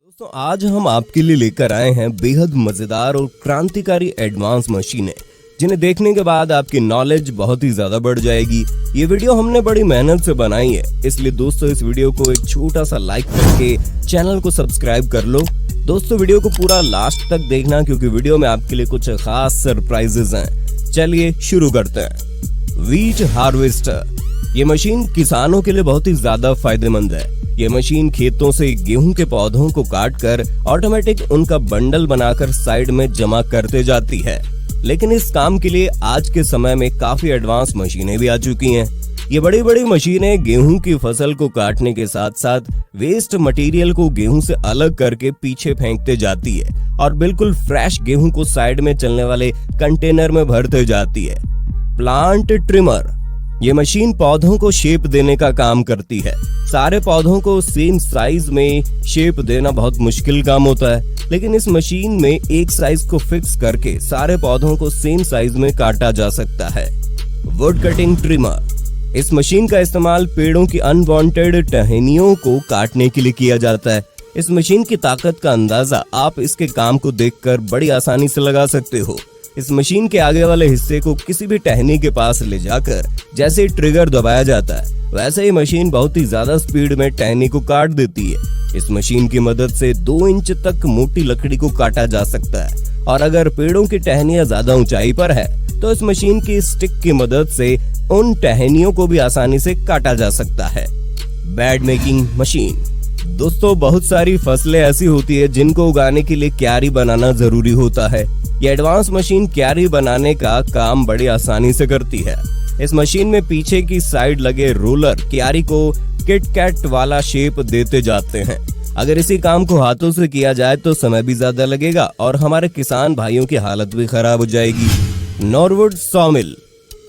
दोस्तों आज हम आपके लिए लेकर आए हैं बेहद मजेदार और क्रांतिकारी एडवांस मशीनें जिन्हें देखने के बाद आपकी नॉलेज बहुत ही ज्यादा बढ़ जाएगी। ये वीडियो हमने बड़ी मेहनत से बनाई है, इसलिए दोस्तों इस वीडियो को एक छोटा सा लाइक करके चैनल को सब्सक्राइब कर लो। दोस्तों वीडियो को पूरा लास्ट तक देखना क्योंकि वीडियो में आपके लिए कुछ खास सरप्राइजेस हैं। चलिए शुरू करते हैं। व्हीट हार्वेस्टर, ये मशीन किसानों के लिए बहुत ही ज्यादा फायदेमंद है। ये मशीन खेतों से गेहूं के पौधों को काटकर ऑटोमेटिक उनका बंडल बनाकर साइड में जमा करते जाती है। लेकिन इस काम के लिए आज के समय में काफी एडवांस मशीनें भी आ चुकी हैं। ये बड़ी बड़ी मशीनें गेहूं की फसल को काटने के साथ साथ वेस्ट मटेरियल को गेहूं से अलग करके पीछे फेंकते जाती है और बिल्कुल फ्रेश गेहूं को साइड में चलने वाले कंटेनर में भरते जाती है। प्लांट ट्रिमर, ये मशीन पौधों को शेप देने का काम करती है। सारे पौधों को सेम साइज में शेप देना बहुत मुश्किल काम होता है, लेकिन इस मशीन में एक साइज को फिक्स करके सारे पौधों को सेम साइज में काटा जा सकता है। वुड कटिंग ट्रिमर, इस मशीन का इस्तेमाल पेड़ों की अनवांटेड टहनियों को काटने के लिए किया जाता है। इस मशीन की ताकत का अंदाजा आप इसके काम को देखकर बड़ी आसानी से लगा सकते हो। इस मशीन के आगे वाले हिस्से को किसी भी टहनी के पास ले जाकर जैसे ही ट्रिगर दबाया जाता है वैसे ही मशीन बहुत ही ज्यादा स्पीड में टहनी को काट देती है। इस मशीन की मदद से 2 इंच तक मोटी लकड़ी को काटा जा सकता है और अगर पेड़ों की टहनियां ज्यादा ऊंचाई पर है तो इस मशीन की स्टिक की मदद से उन टहनियों को भी आसानी से काटा जा सकता है। बेड मेकिंग मशीन, दोस्तों बहुत सारी फसलें ऐसी होती है जिनको उगाने के लिए क्यारी बनाना जरूरी होता है। ये एडवांस मशीन क्यारी बनाने का काम बड़ी आसानी से करती है। इस मशीन में पीछे की साइड लगे रोलर क्यारी को किट कैट वाला शेप देते जाते हैं। अगर इसी काम को हाथों से किया जाए तो समय भी ज्यादा लगेगा और हमारे किसान भाइयों की हालत भी खराब हो जाएगी। नॉरवुड सॉमिल,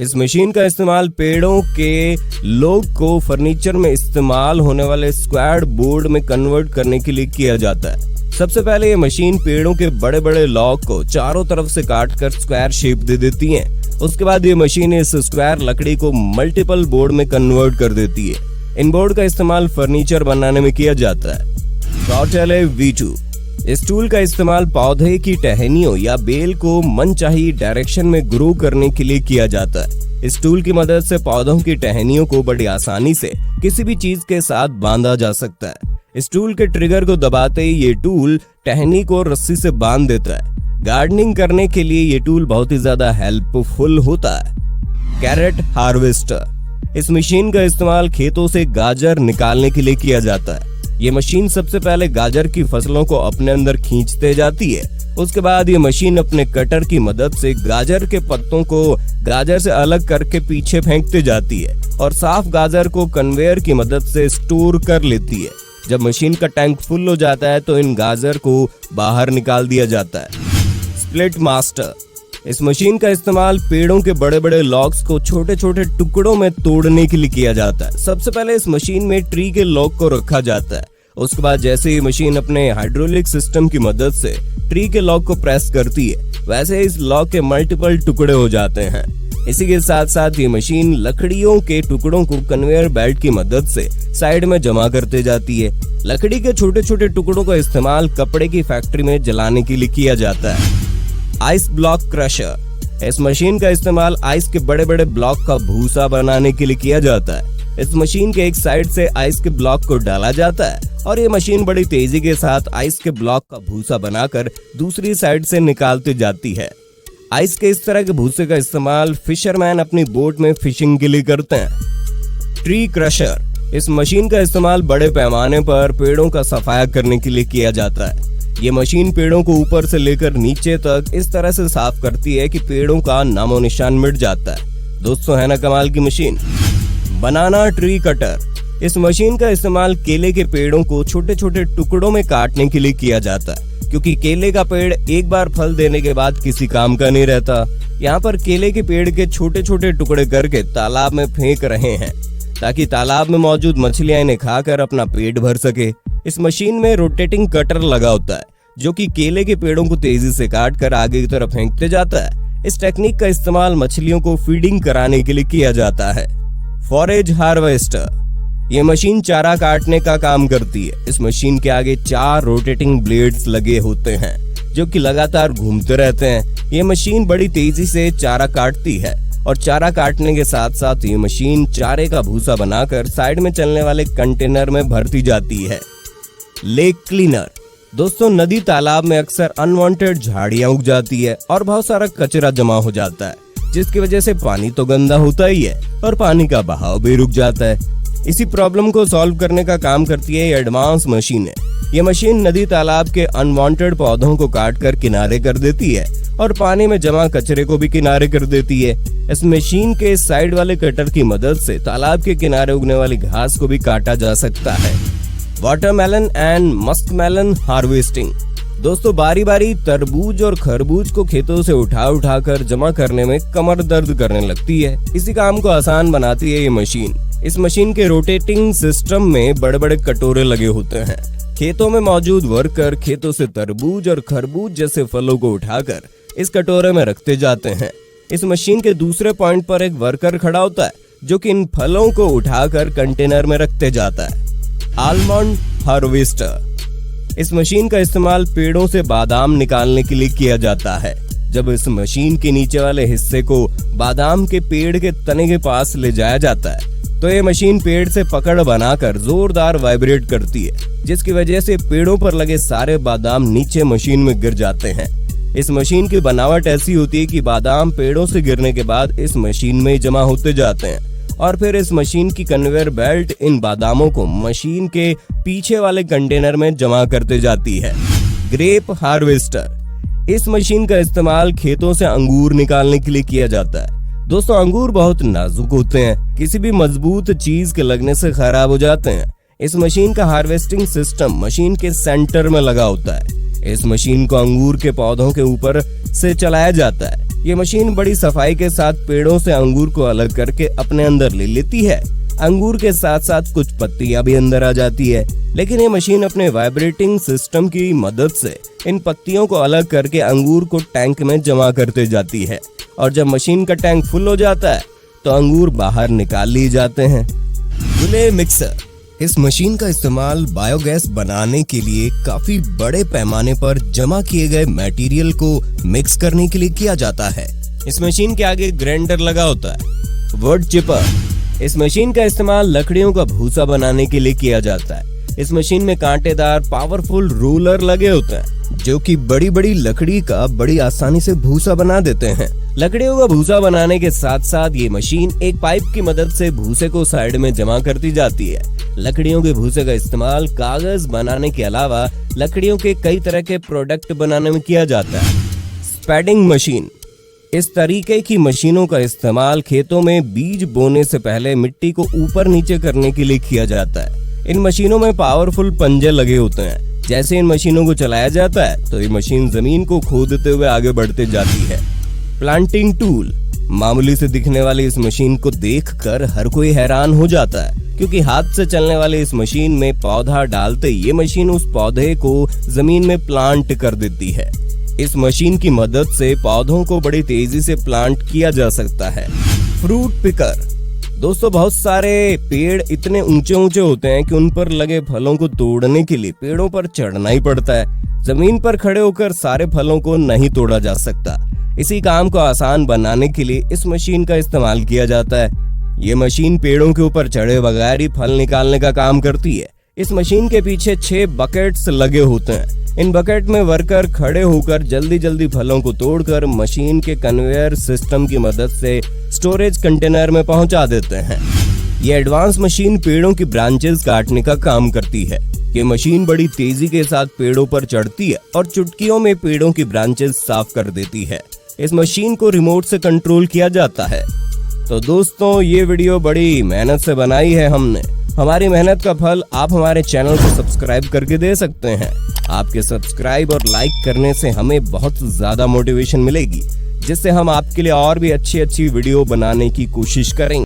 इस मशीन का इस्तेमाल पेड़ों के लोग को फर्नीचर में इस्तेमाल होने वाले स्क्वायर बोर्ड में कन्वर्ट करने के लिए किया जाता है। सबसे पहले ये मशीन पेड़ों के बड़े बड़े लॉग को चारों तरफ से काटकर स्क्वायर शेप दे देती है। उसके बाद ये मशीन इस स्क्वायर लकड़ी को मल्टीपल बोर्ड में कन्वर्ट कर देती है। इन बोर्ड का इस्तेमाल फर्नीचर बनाने में किया जाता है। टॉर्टेले V2, इस टूल का इस्तेमाल पौधे की टहनियों या बेल को मनचाही डायरेक्शन में ग्रो करने के लिए किया जाता है। इस टूल की मदद से पौधों की टहनियों को बड़ी आसानी से किसी भी चीज के साथ बांधा जा सकता है। इस टूल के ट्रिगर को दबाते ही ये टूल टहनी को रस्सी से बांध देता है। गार्डनिंग करने के लिए ये टूल बहुत ही ज्यादा हेल्पफुल होता है। कैरेट हार्वेस्टर, इस मशीन का इस्तेमाल खेतों से गाजर निकालने के लिए किया जाता है। ये मशीन सबसे पहले गाजर की फसलों को अपने अंदर खींचते जाती है। उसके बाद ये मशीन अपने कटर की मदद से गाजर के पत्तों को गाजर से अलग करके पीछे फेंकते जाती है और साफ गाजर को कन्वेयर की मदद से स्टोर कर लेती है। जब मशीन का टैंक फुल हो जाता है तो इन गाजर को बाहर निकाल दिया जाता है। स्प्लिट मास्टर, इस मशीन का इस्तेमाल पेड़ों के बड़े बड़े लॉग्स को छोटे छोटे टुकड़ों में तोड़ने के लिए किया जाता है। सबसे पहले इस मशीन में ट्री के लॉग को रखा जाता है। उसके बाद जैसे ही मशीन अपने हाइड्रोलिक सिस्टम की मदद से ट्री के लॉग को प्रेस करती है वैसे इस लॉग के मल्टीपल टुकड़े हो जाते हैं। इसी के साथ साथ ये मशीन लकड़ियों के टुकड़ों को कन्वेयर बेल्ट की मदद से साइड में जमा करते जाती है। लकड़ी के छोटे छोटे टुकड़ों का इस्तेमाल कपड़े की फैक्ट्री में जलाने के लिए किया जाता है। आइस ब्लॉक क्रशर, इस मशीन का इस्तेमाल आइस के बड़े बड़े ब्लॉक का भूसा बनाने के लिए किया जाता है। इस मशीन के एक साइड से आइस के ब्लॉक को डाला जाता है और ये मशीन बड़ी तेजी के साथ आइस के ब्लॉक का भूसा बनाकर दूसरी साइड से निकालती जाती है। आइस के इस तरह के भूसे का इस्तेमाल फिशरमैन अपनी बोट में फिशिंग के लिए करते हैं। ट्री क्रशर, इस मशीन का इस्तेमाल बड़े पैमाने पर पेड़ों का सफाया करने के लिए किया जाता है। ये मशीन पेड़ों को ऊपर से लेकर नीचे तक इस तरह से साफ करती है कि पेड़ों का नामो निशान मिट जाता है। दोस्तों है ना कमाल की मशीन। बनाना ट्री कटर, इस मशीन का इस्तेमाल केले के पेड़ों को छोटे छोटे टुकड़ों में काटने के लिए किया जाता है क्योंकि केले का पेड़ एक बार फल देने के बाद किसी काम का नहीं रहता। यहाँ पर केले के पेड़ के छोटे छोटे टुकड़े करके तालाब में फेंक रहे हैं ताकि तालाब में मौजूद मछलियां इन्हें खाकर अपना पेट भर सके। इस मशीन में रोटेटिंग कटर लगा होता है जो कि केले के पेड़ों को तेजी से काट कर आगे की तरफ फेंकते जाता है। इस टेक्निक का इस्तेमाल मछलियों को फीडिंग कराने के लिए किया जाता है। फॉरेज हार्वेस्टर, ये मशीन चारा काटने का काम करती है। इस मशीन के आगे 4 रोटेटिंग ब्लेड्स लगे होते हैं जो कि लगातार घूमते रहते हैं। ये मशीन बड़ी तेजी से चारा काटती है और चारा काटने के साथ साथ ये मशीन चारे का भूसा बनाकर साइड में चलने वाले कंटेनर में भरती जाती है। Lake cleaner. दोस्तों, नदी तालाब में अक्सर अनवांटेड झाड़ियां उग जाती है और बहुत सारा कचरा जमा हो जाता है, जिसकी वजह से पानी तो गंदा होता ही है और पानी का बहाव भी रुक जाता है। इसी प्रॉब्लम को सॉल्व करने का काम करती है ये एडवांस मशीन है। ये मशीन नदी तालाब के अनवांटेड पौधों को काट कर किनारे कर देती है और पानी में जमा कचरे को भी किनारे कर देती है। इस मशीन के साइड वाले कटर की मदद से तालाब के किनारे उगने वाली घास को भी काटा जा सकता है। Watermelon and muskmelon harvesting. दोस्तों, बारी बारी तरबूज और खरबूज को खेतों से उठा कर जमा करने में कमर दर्द करने लगती है। इसी काम को आसान बनाती है ये मशीन। इस मशीन के रोटेटिंग सिस्टम में बड़े बड़े कटोरे लगे होते हैं। खेतों में मौजूद वर्कर खेतों से तरबूज और खरबूज जैसे फलों को उठाकर इस कटोरे में रखते जाते हैं। इस मशीन के दूसरे पॉइंट पर एक वर्कर खड़ा होता है जो कि इन फलों को उठाकर कंटेनर में रखते जाता है। Almond harvester. इस मशीन का इस्तेमाल पेड़ों से बादाम निकालने के लिए किया जाता है। जब इस मशीन के नीचे वाले हिस्से को बादाम के पेड़ के तने के पास ले जाया जाता है तो ये मशीन पेड़ से पकड़ बनाकर जोरदार वाइब्रेट करती है, जिसकी वजह से पेड़ों पर लगे सारे बादाम नीचे मशीन में गिर जाते हैं। इस मशीन की बनावट ऐसी होती है कि बादाम पेड़ों से गिरने के बाद इस मशीन में जमा होते जाते हैं और फिर इस मशीन की कन्वेयर बेल्ट इन बादामों को मशीन के पीछे वाले कंटेनर में जमा करते जाती है। Grep harvester. इस मशीन का इस्तेमाल खेतों से अंगूर निकालने के लिए किया जाता है। दोस्तों, अंगूर बहुत नाजुक होते हैं, किसी भी मजबूत चीज के लगने से खराब हो जाते हैं। इस मशीन का हार्वेस्टिंग सिस्टम मशीन के सेंटर में लगा होता है। इस मशीन को अंगूर के पौधों के ऊपर से चलाया जाता है। ये मशीन बड़ी सफाई के साथ पेड़ों से अंगूर को अलग करके अपने अंदर ले लेती है। अंगूर के साथ साथ कुछ पत्तियां भी अंदर आ जाती है, लेकिन ये मशीन अपने वाइब्रेटिंग सिस्टम की मदद से इन पत्तियों को अलग करके अंगूर को टैंक में जमा करते जाती है और जब मशीन का टैंक फुल हो जाता है तो अंगूर बाहर निकाल लिए जाते हैं। गुले मिक्सर। इस मशीन का इस्तेमाल बायोगैस बनाने के लिए काफी बड़े पैमाने पर जमा किए गए मटेरियल को मिक्स करने के लिए किया जाता है। इस मशीन के आगे ग्राइंडर लगा होता है। Would cheaper. इस मशीन का इस्तेमाल लकड़ियों का भूसा बनाने के लिए किया जाता है। इस मशीन में कांटेदार पावरफुल रोलर लगे होते हैं जो कि बड़ी बड़ी लकड़ी का बड़ी आसानी से भूसा बना देते हैं। लकड़ियों का भूसा बनाने के साथ साथ ये मशीन एक पाइप की मदद से भूसे को साइड में जमा करती जाती है। लकड़ियों के भूसे का इस्तेमाल कागज बनाने के अलावा लकड़ियों के कई तरह के प्रोडक्ट बनाने में किया जाता है। स्पैडिंग मशीन। इस तरीके की मशीनों का इस्तेमाल खेतों में बीज बोने से पहले मिट्टी को ऊपर नीचे करने के लिए किया जाता है। इन मशीनों में पावरफुल पंजे लगे होते हैं। जैसे इन मशीनों को चलाया जाता है तो ये मशीन जमीन को खोदते हुए आगे बढ़ते जाती है। Planting tool. मामूली से दिखने वाली इस मशीन को देखकर हर कोई हैरान हो जाता है, क्योंकि हाथ से चलने वाली इस मशीन में पौधा डालते ये मशीन उस पौधे को जमीन में प्लांट कर देती है। इस मशीन की मदद से पौधों को बड़ी तेजी से प्लांट किया जा सकता है। Fruit picker. दोस्तों, बहुत सारे पेड़ इतने ऊंचे ऊंचे होते हैं कि उन पर लगे फलों को तोड़ने के लिए पेड़ों पर चढ़ना ही पड़ता है। जमीन पर खड़े होकर सारे फलों को नहीं तोड़ा जा सकता। इसी काम को आसान बनाने के लिए इस मशीन का इस्तेमाल किया जाता है। ये मशीन पेड़ों के ऊपर चढ़े बगैर ही फल निकालने का काम करती है। इस मशीन के पीछे 6 बकेट्स लगे होते हैं। इन बकेट में वर्कर खड़े होकर जल्दी जल्दी फलों को तोड़कर मशीन के कन्वेयर सिस्टम की मदद से स्टोरेज कंटेनर में पहुंचा देते हैं। ये एडवांस मशीन पेड़ों की ब्रांचेस काटने का काम करती है। ये मशीन बड़ी तेजी के साथ पेड़ों पर चढ़ती है और चुटकियों में पेड़ों की ब्रांचेस साफ कर देती है। इस मशीन को रिमोट से कंट्रोल किया जाता है। तो दोस्तों, ये वीडियो बड़ी मेहनत से बनाई है हमने। हमारी मेहनत का फल आप हमारे चैनल को सब्सक्राइब करके दे सकते हैं। आपके सब्सक्राइब और लाइक करने से हमें बहुत ज्यादा मोटिवेशन मिलेगी, जिससे हम आपके लिए और भी अच्छी वीडियो बनाने की कोशिश करेंगे।